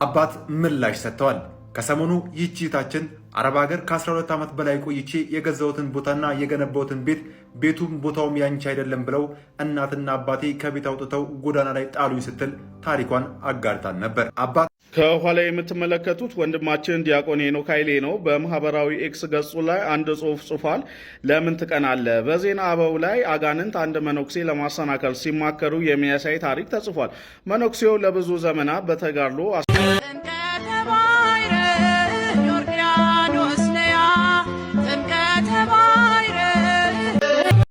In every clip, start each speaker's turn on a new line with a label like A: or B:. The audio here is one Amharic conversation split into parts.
A: አባት ምላሽ ሰጥተዋል። ከሰሞኑ ይህቺታችን አረብ ሀገር ከ12 ዓመት በላይ ቆይቼ የገዛሁትን ቦታና የገነባሁትን ቤቱም ቦታውም ያንቺ አይደለም ብለው እናትና አባቴ ከቤት አውጥተው ጎዳና ላይ ጣሉኝ ስትል ታሪኳን አጋርታን ነበር። አባት
B: ከኋላ የምትመለከቱት ወንድማችን ዲያቆን ሄኖክ ኃይሌ ነው። በማህበራዊ ኤክስ ገጹ ላይ አንድ ጽሑፍ ጽፏል። ለምን ትቀናለህ? በዜና አበው ላይ አጋንንት አንድ መነኩሴ ለማሰናከል ሲማከሩ የሚያሳይ ታሪክ ተጽፏል። መነኩሴው ለብዙ ዘመናት በተጋድሎ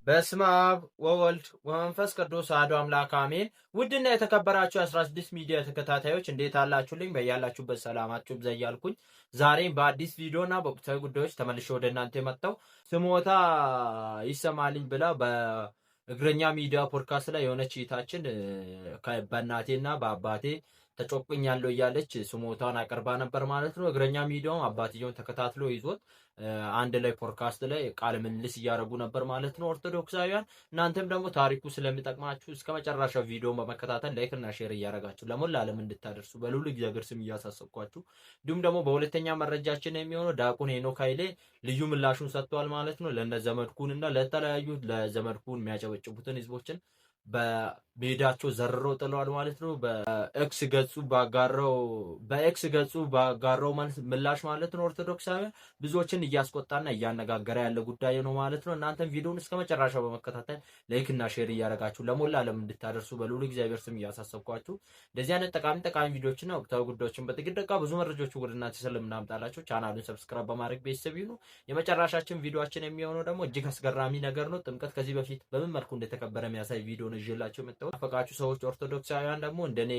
C: በስመ አብ ወወልድ ወመንፈስ ቅዱስ አሐዱ አምላክ አሜን። ውድና የተከበራችሁ 16 ሚዲያ ተከታታዮች እንዴት አላችሁልኝ? በያላችሁበት ሰላማችሁ ይብዛ እያልኩኝ ዛሬም በአዲስ ቪዲዮና በወቅታዊ ጉዳዮች ተመልሼ ወደ እናንተ መጣሁ። ስሞታ ይሰማልኝ ብላ በእግረኛ ሚዲያ ፖድካስት ላይ የሆነች እህታችን በእናቴና በአባቴ ተጮቅኛለሁ እያለች ስሞታን አቅርባ ነበር ማለት ነው። እግረኛ ሚዲያውም አባትየውን ተከታትሎ ይዞት አንድ ላይ ፖድካስት ላይ ቃለ ምልልስ እያደረጉ ነበር ማለት ነው። ኦርቶዶክሳውያን እናንተም ደግሞ ታሪኩ ስለሚጠቅማችሁ እስከ መጨረሻው ቪዲዮን በመከታተል ላይክ እና ሼር እያደረጋችሁ ለሞላ ዓለም እንድታደርሱ በልዑል እግዚአብሔር ስም እያሳሰብኳችሁ፣ እንዲሁም ደግሞ በሁለተኛ መረጃችን የሚሆነው ዲያቆን ሄኖክ ኃይሌ ልዩ ምላሹን ሰጥቷል ማለት ነው። ለነ ዘመድኩን እና ለተለያዩ ለዘመድኩን የሚያጨበጭቡትን ህዝቦችን በሜዳቸው ዘርሮ ጥለዋል ማለት ነው። በኤክስ ገጹ ባጋራው ምላሽ ማለት ነው። ኦርቶዶክሳውያን ብዙዎችን እያስቆጣና እያነጋገረ ያለ ጉዳይ ነው ማለት ነው። እናንተም ቪዲዮውን እስከ መጨረሻው በመከታተል ላይክ እና ሼር እያደረጋችሁ ለሞላ ዓለም እንድታደርሱ በልዑል እግዚአብሔር ስም እያሳሰብኳችሁ እንደዚህ አይነት ጠቃሚ ቪዲዮዎችና ወቅታዊ ጉዳዮችን በጥቂት ደቂቃ ብዙ መረጃዎች ወደ እናንተ ስለምናምጣላችሁ ቻናሉን ሰብስክራይብ በማድረግ ቤተሰብ ይሁኑ። የመጨረሻችን ቪዲዮአችን የሚሆነው ደግሞ እጅግ አስገራሚ ነገር ነው። ጥምቀት ከዚህ በፊት በምን መልኩ እንደተከበረ የሚያሳይ ቪዲዮ ነው ይዤላችሁ መጣሁ። ናፈቃችሁ ሰዎች ኦርቶዶክሳውያን ደግሞ እንደኔ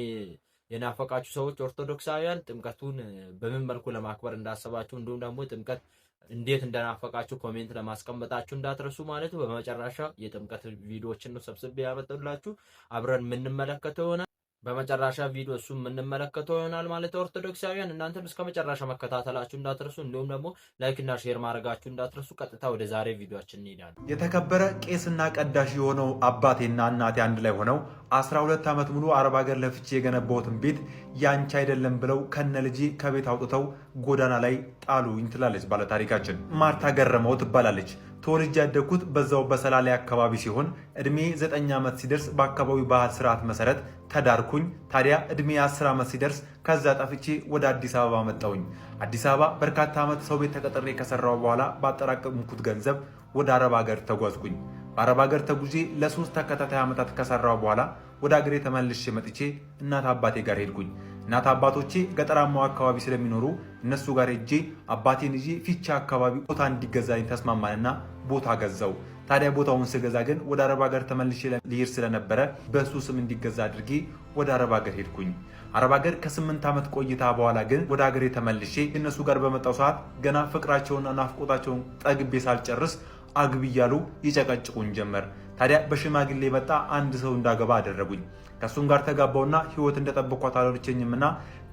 C: የናፈቃችሁ ሰዎች ኦርቶዶክሳውያን ጥምቀቱን በምን መልኩ ለማክበር እንዳሰባችሁ እንዲሁም ደግሞ ጥምቀት እንዴት እንደናፈቃችሁ ኮሜንት ለማስቀመጣችሁ እንዳትረሱ ማለት ነው። በመጨረሻ የጥምቀት ቪዲዮዎችን ነው ሰብስቤ ያመጣሁላችሁ አብረን የምንመለከተው ይሆናል። በመጨረሻ ቪዲዮ እሱም የምንመለከተው ይሆናል ማለት ኦርቶዶክሳውያን እናንተም እስከ መጨረሻ መከታተላችሁ እንዳትረሱ፣ እንዲሁም ደግሞ ላይክ እና ሼር ማድረጋችሁ እንዳትረሱ። ቀጥታ ወደ ዛሬ ቪዲዮአችን እንሄዳለን።
A: የተከበረ ቄስና ቀዳሽ የሆነው አባቴና እናቴ አንድ ላይ ሆነው 12 ዓመት ሙሉ አረብ ሀገር ለፍቼ የገነባሁትን ቤት ያንቺ አይደለም ብለው ከነ ልጄ ከቤት አውጥተው ጎዳና ላይ ጣሉኝ ትላለች ባለታሪካችን። ማርታ ገረመው ትባላለች። ተወልጄ ያደግኩት በዛው በሰላሌ አካባቢ ሲሆን እድሜ 9 ዓመት ሲደርስ በአካባቢው ባህል ስርዓት መሰረት ተዳርኩኝ። ታዲያ እድሜ 10 ዓመት ሲደርስ ከዛ ጠፍቼ ወደ አዲስ አበባ መጣሁኝ። አዲስ አበባ በርካታ ዓመት ሰው ቤት ተቀጥሬ ከሰራው በኋላ ባጠራቀምኩት ገንዘብ ወደ አረብ ሀገር ተጓዝኩኝ። በአረብ ሀገር ተጉዤ ለ3 ተከታታይ ዓመታት ከሰራው በኋላ ወደ አገሬ ተመልሼ መጥቼ እናት አባቴ ጋር ሄድኩኝ። እናት አባቶቼ ገጠራማው አካባቢ ስለሚኖሩ እነሱ ጋር ሄጄ አባቴን ይዤ ፊቻ አካባቢ ቦታ እንዲገዛኝ ተስማማንና ቦታ ገዛው። ታዲያ ቦታውን ስገዛ ግን ወደ አረብ ሀገር ተመልሼ ልሄድ ስለነበረ በሱ ስም እንዲገዛ አድርጌ ወደ አረብ ሀገር ሄድኩኝ። አረብ ሀገር ከ8 ዓመት ቆይታ በኋላ ግን ወደ ሀገሬ ተመልሼ እነሱ ጋር በመጣው ሰዓት ገና ፍቅራቸውንና ናፍቆታቸውን ጠግቤ ሳልጨርስ አግቢ እያሉ ይጨቀጭቁኝ ጀመር። ታዲያ በሽማግሌ መጣ አንድ ሰው እንዳገባ አደረጉኝ። ከሱም ጋር ተጋባውና ህይወት እንደጠበቅኳት አልሆነችኝምና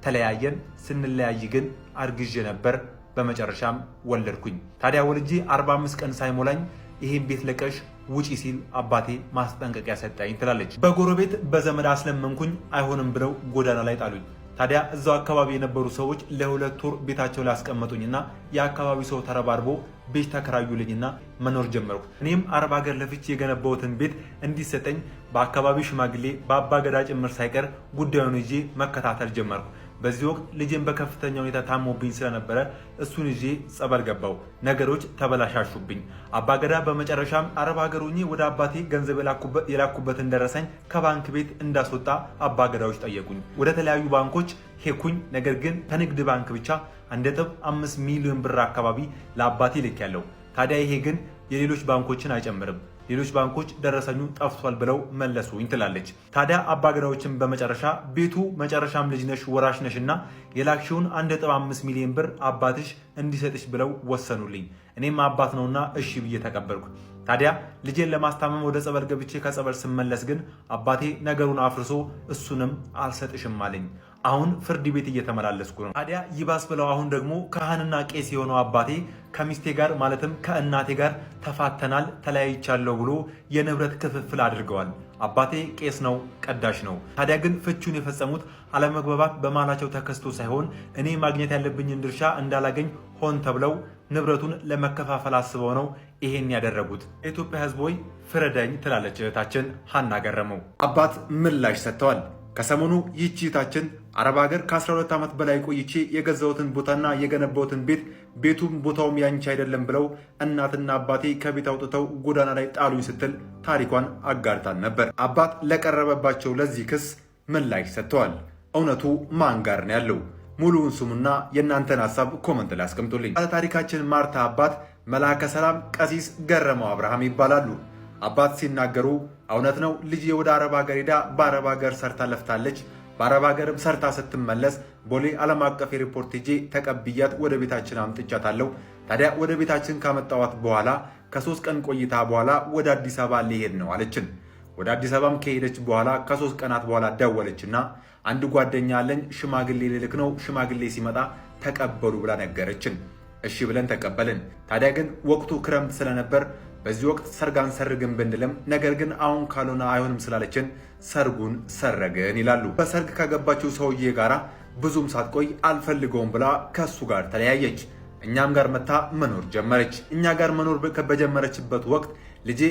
A: ተለያየን። ስንለያይ ግን አርግዤ ነበር። በመጨረሻም ወለድኩኝ። ታዲያ ወልጄ 45 ቀን ሳይሞላኝ ይሄን ቤት ለቀሽ ውጪ ሲል አባቴ ማስጠንቀቂያ ሰጠኝ ትላለች። በጎረቤት በዘመድ አስለመንኩኝ፣ አይሆንም ብለው ጎዳና ላይ ጣሉኝ። ታዲያ እዛው አካባቢ የነበሩ ሰዎች ለ2 ወር ቤታቸው ላይ አስቀመጡኝና የአካባቢ ሰው ተረባርቦ ቤት ተከራዩልኝና መኖር ጀመርኩ። እኔም አረብ ሀገር ለፍቼ የገነባሁትን ቤት እንዲሰጠኝ በአካባቢው ሽማግሌ በአባ ገዳ ጭምር ሳይቀር ጉዳዩን ይዤ መከታተል ጀመርኩ። በዚህ ወቅት ልጄን በከፍተኛ ሁኔታ ታሞብኝ ስለነበረ እሱን ይዤ ጸበል ገባው። ነገሮች ተበላሻሹብኝ። አባገዳ በመጨረሻም አረብ ሀገር ሆኜ ወደ አባቴ ገንዘብ የላኩበትን ደረሰኝ ከባንክ ቤት እንዳስወጣ አባገዳዎች ጠየቁኝ። ወደ ተለያዩ ባንኮች ሄድኩኝ። ነገር ግን ከንግድ ባንክ ብቻ 1.5 ሚሊዮን ብር አካባቢ ለአባቴ ልኬያለሁ። ታዲያ ይሄ ግን የሌሎች ባንኮችን አይጨምርም። ሌሎች ባንኮች ደረሰኙ ጠፍቷል ብለው መለሱኝ ትላለች። ታዲያ አባገዳዎችን በመጨረሻ ቤቱ መጨረሻም ልጅ ነሽ ወራሽ ነሽና የላክሽውን 1.5 ሚሊዮን ብር አባትሽ እንዲሰጥሽ ብለው ወሰኑልኝ። እኔም አባት ነውና እሺ ብዬ ተቀበልኩ። ታዲያ ልጄን ለማስታመም ወደ ጸበል ገብቼ ከጸበል ስመለስ ግን አባቴ ነገሩን አፍርሶ እሱንም አልሰጥሽም አለኝ። አሁን ፍርድ ቤት እየተመላለስኩ ነው። ታዲያ ይባስ ብለው አሁን ደግሞ ካህንና ቄስ የሆነው አባቴ ከሚስቴ ጋር ማለትም ከእናቴ ጋር ተፋተናል፣ ተለያይቻለሁ ብሎ የንብረት ክፍፍል አድርገዋል። አባቴ ቄስ ነው፣ ቀዳሽ ነው። ታዲያ ግን ፍቹን የፈጸሙት አለመግባባት በመሃላቸው ተከስቶ ሳይሆን እኔ ማግኘት ያለብኝን ድርሻ እንዳላገኝ ሆን ተብለው ንብረቱን ለመከፋፈል አስበው ነው ይሄን ያደረጉት። የኢትዮጵያ ሕዝብ ሆይ ፍረደኝ ትላለች እህታችን ሀና ገረመው። አባት ምላሽ ሰጥተዋል። ከሰሞኑ ይህች እህታችን አረብ ሀገር ከ12 ዓመት በላይ ቆይቼ የገዛሁትን ቦታና የገነባሁትን ቤቱም ቦታውም ያንቺ አይደለም ብለው እናትና አባቴ ከቤት አውጥተው ጎዳና ላይ ጣሉኝ ስትል ታሪኳን አጋርታን ነበር። አባት ለቀረበባቸው ለዚህ ክስ ምላሽ ሰጥተዋል። እውነቱ ማን ጋር ነው ያለው? ሙሉውን ስሙና የእናንተን ሀሳብ ኮመንት ላይ አስቀምጡልኝ። ባለታሪካችን ማርታ አባት መልአከ ሰላም ቀሲስ ገረመው አብርሃም ይባላሉ። አባት ሲናገሩ እውነት ነው፣ ልጄ ወደ አረብ ሀገር ሄዳ በአረብ ሀገር ሰርታ ለፍታለች። በአረብ ሀገርም ሰርታ ስትመለስ ቦሌ ዓለም አቀፍ ኤርፖርት ሄጄ ተቀብያት ወደ ቤታችን አምጥቻታለሁ። ታዲያ ወደ ቤታችን ካመጣዋት በኋላ ከ3 ቀን ቆይታ በኋላ ወደ አዲስ አበባ ሊሄድ ነው አለችን። ወደ አዲስ አበባም ከሄደች በኋላ ከ3 ቀናት በኋላ ደወለችና አንድ ጓደኛ አለኝ ሽማግሌ ልልክ ነው፣ ሽማግሌ ሲመጣ ተቀበሉ ብላ ነገረችን። እሺ ብለን ተቀበልን። ታዲያ ግን ወቅቱ ክረምት ስለነበር በዚህ ወቅት ሰርግ አንሰርግም ብንልም ነገር ግን አሁን ካልሆነ አይሆንም ስላለችን ሰርጉን ሰረግን ይላሉ። በሰርግ ከገባችው ሰውዬ ጋራ ብዙም ሳትቆይ አልፈልገውም ብላ ከሱ ጋር ተለያየች። እኛም ጋር መታ መኖር ጀመረች። እኛ ጋር መኖር በጀመረችበት ወቅት ልጄ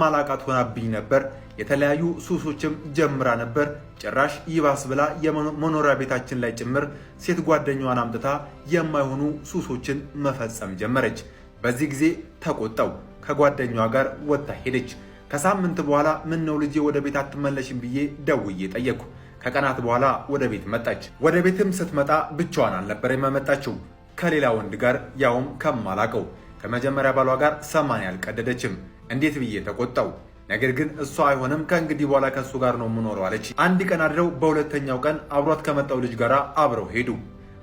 A: ማላቃት ሆናብኝ ነበር። የተለያዩ ሱሶችም ጀምራ ነበር። ጭራሽ ይባስ ብላ የመኖሪያ ቤታችን ላይ ጭምር ሴት ጓደኛዋን አምጥታ የማይሆኑ ሱሶችን መፈጸም ጀመረች። በዚህ ጊዜ ተቆጣው። ከጓደኛዋ ጋር ወጥታ ሄደች። ከሳምንት በኋላ ምን ነው ልጄ ወደ ቤት አትመለሽም ብዬ ደውዬ ጠየቅኩ። ከቀናት በኋላ ወደ ቤት መጣች። ወደ ቤትም ስትመጣ ብቻዋን አልነበረም የመጣችው፣ ከሌላ ወንድ ጋር ያውም ከማላቀው ከመጀመሪያ ባሏ ጋር ሰማን ያልቀደደችም። እንዴት ብዬ ተቆጣው። ነገር ግን እሷ አይሆንም ከእንግዲህ በኋላ ከሱ ጋር ነው የምኖረው አለች። አንድ ቀን አድረው በሁለተኛው ቀን አብሯት ከመጣው ልጅ ጋር አብረው ሄዱ።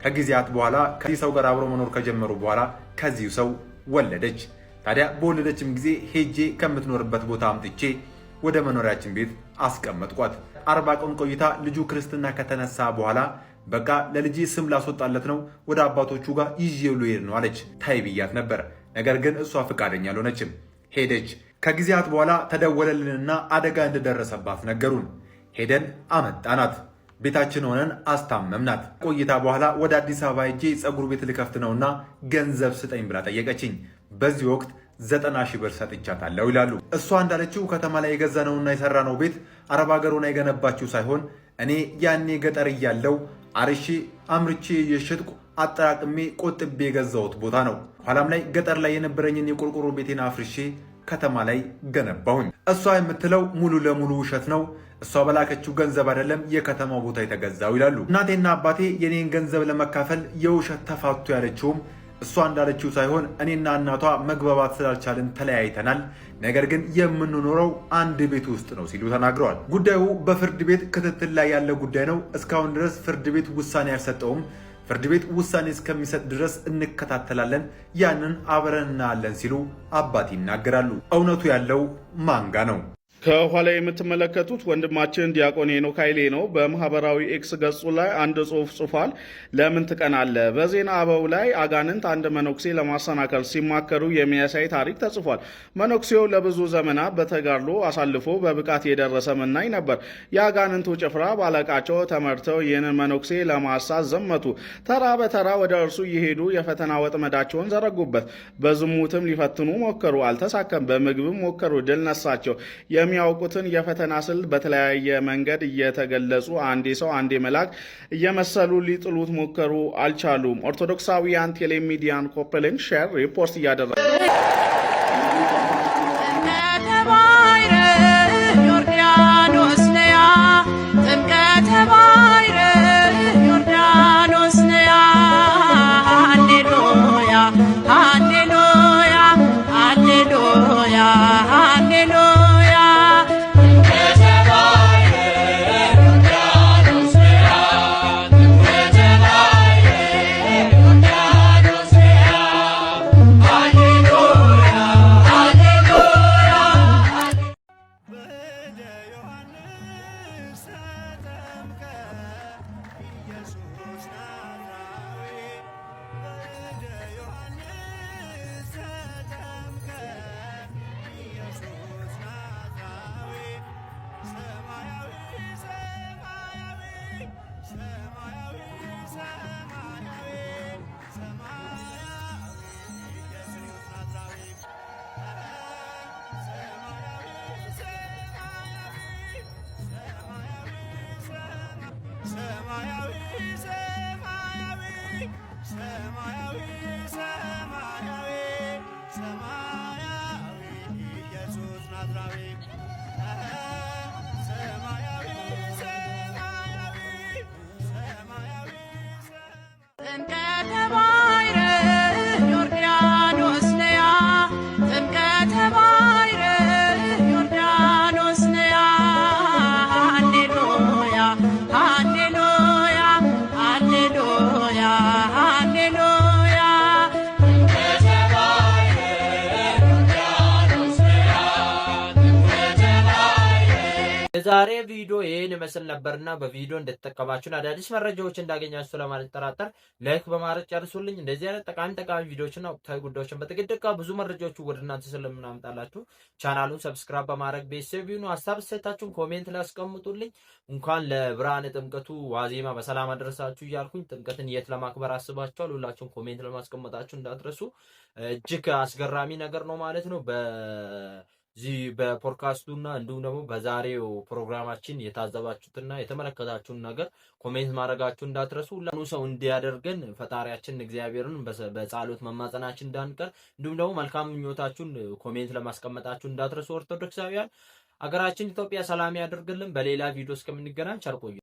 A: ከጊዜያት በኋላ ከዚህ ሰው ጋር አብረው መኖር ከጀመሩ በኋላ ከዚሁ ሰው ወለደች። ታዲያ በወለደችም ጊዜ ሄጄ ከምትኖርበት ቦታ አምጥቼ ወደ መኖሪያችን ቤት አስቀመጥኳት። 40 ቀን ቆይታ ልጁ ክርስትና ከተነሳ በኋላ በቃ ለልጄ ስም ላስወጣለት ነው ወደ አባቶቹ ጋር ይዤው ልሄድ ነው አለች። ታይ ብያት ነበር። ነገር ግን እሷ ፈቃደኛ አልሆነችም። ሄደች። ከጊዜያት በኋላ ተደወለልንና አደጋ እንደደረሰባት ነገሩን። ሄደን አመጣናት። ቤታችን ሆነን አስታመምናት። ቆይታ በኋላ ወደ አዲስ አበባ ሄጄ ፀጉር ቤት ልከፍት ነውና ገንዘብ ስጠኝ ብላ ጠየቀችኝ። በዚህ ወቅት 90 ሺህ ብር ሰጥቻታለሁ ይላሉ። እሷ እንዳለችው ከተማ ላይ የገዛነውና የሰራነው ቤት አረብ ሀገር ሆና የገነባችው ሳይሆን እኔ ያኔ ገጠር እያለው አርሼ አምርቼ የሸጥኩ አጠራቅሜ ቆጥቤ የገዛሁት ቦታ ነው። ኋላም ላይ ገጠር ላይ የነበረኝን የቆርቆሮ ቤቴን አፍርሼ ከተማ ላይ ገነባሁኝ። እሷ የምትለው ሙሉ ለሙሉ ውሸት ነው። እሷ በላከችው ገንዘብ አይደለም የከተማው ቦታ የተገዛው ይላሉ። እናቴና አባቴ የኔን ገንዘብ ለመካፈል የውሸት ተፋቱ ያለችውም እሷ እንዳለችው ሳይሆን እኔና እናቷ መግባባት ስላልቻልን ተለያይተናል። ነገር ግን የምንኖረው አንድ ቤት ውስጥ ነው ሲሉ ተናግረዋል። ጉዳዩ በፍርድ ቤት ክትትል ላይ ያለ ጉዳይ ነው። እስካሁን ድረስ ፍርድ ቤት ውሳኔ አልሰጠውም። ፍርድ ቤት ውሳኔ እስከሚሰጥ ድረስ እንከታተላለን፣ ያንን አብረን እናያለን ሲሉ አባት ይናገራሉ። እውነቱ ያለው ማንጋ ነው?
B: ከኋላ የምትመለከቱት ወንድማችን ዲያቆን ሄኖክ ኃይሌ ነው። በማህበራዊ ኤክስ ገጹ ላይ አንድ ጽሑፍ ጽፏል። ለምን ትቀናለህ? በዜና አበው ላይ አጋንንት አንድ መነኩሴ ለማሰናከል ሲማከሩ የሚያሳይ ታሪክ ተጽፏል። መነኩሴው ለብዙ ዘመናት በተጋድሎ አሳልፎ በብቃት የደረሰ መናኝ ነበር። የአጋንንቱ ጭፍራ ባለቃቸው ተመርተው ይህንን መነኩሴ ለማሳት ዘመቱ። ተራ በተራ ወደ እርሱ እየሄዱ የፈተና ወጥመዳቸውን ዘረጉበት። በዝሙትም ሊፈትኑ ሞከሩ፣ አልተሳካም። በምግብም ሞከሩ፣ ድል ነሳቸው። የሚያውቁትን የፈተና ስልት በተለያየ መንገድ እየተገለጹ አንዴ ሰው አንዴ መልአክ እየመሰሉ ሊጥሉት ሞከሩ፣ አልቻሉም። ኦርቶዶክሳዊያን ቴሌሚዲያን ኮፕልን ሼር ሪፖርት እያደረጉ
C: የዛሬ ቪዲዮ ይሄን ይመስል ነበርና በቪዲዮ እንደተጠቀማችሁና አዳዲስ መረጃዎች እንዳገኛችሁ ስለማልጠራጠር ላይክ በማድረግ ጨርሱልኝ። እንደዚህ አይነት ጠቃሚ ቪዲዮዎችና ወቅታዊ ጉዳዮችን በጥቂት ደቂቃ ብዙ መረጃዎች ወደ እናንተ ስለምናመጣላችሁ ቻናሉን ሰብስክራይብ በማድረግ ቤተሰብ ይሁኑ። ሀሳብ አስተያየታችሁን ኮሜንት ላይ አስቀምጡልኝ። እንኳን ለብርሃነ ጥምቀቱ ዋዜማ በሰላም አደረሳችሁ እያልኩኝ ጥምቀትን የት ለማክበር አስባችኋል? ሁላችሁም ኮሜንት ለማስቀመጣችሁ እንዳትረሱ። እጅግ አስገራሚ ነገር ነው ማለት ነው። በዚህ በፖድካስቱና እንዲሁም ደግሞ በዛሬው ፕሮግራማችን የታዘባችሁትና የተመለከታችሁን ነገር ኮሜንት ማድረጋችሁ እንዳትረሱ። ሁሉ ሰው እንዲያደርገን ፈጣሪያችን እግዚአብሔርን በጸሎት መማጸናችን እንዳንቀር እንዲሁም ደግሞ መልካም ምኞታችሁን ኮሜንት ለማስቀመጣችሁ እንዳትረሱ። ኦርቶዶክሳውያን አገራችን ኢትዮጵያ ሰላም ያደርግልን። በሌላ ቪዲዮ እስከምንገናኝ ቸር ቆዩ።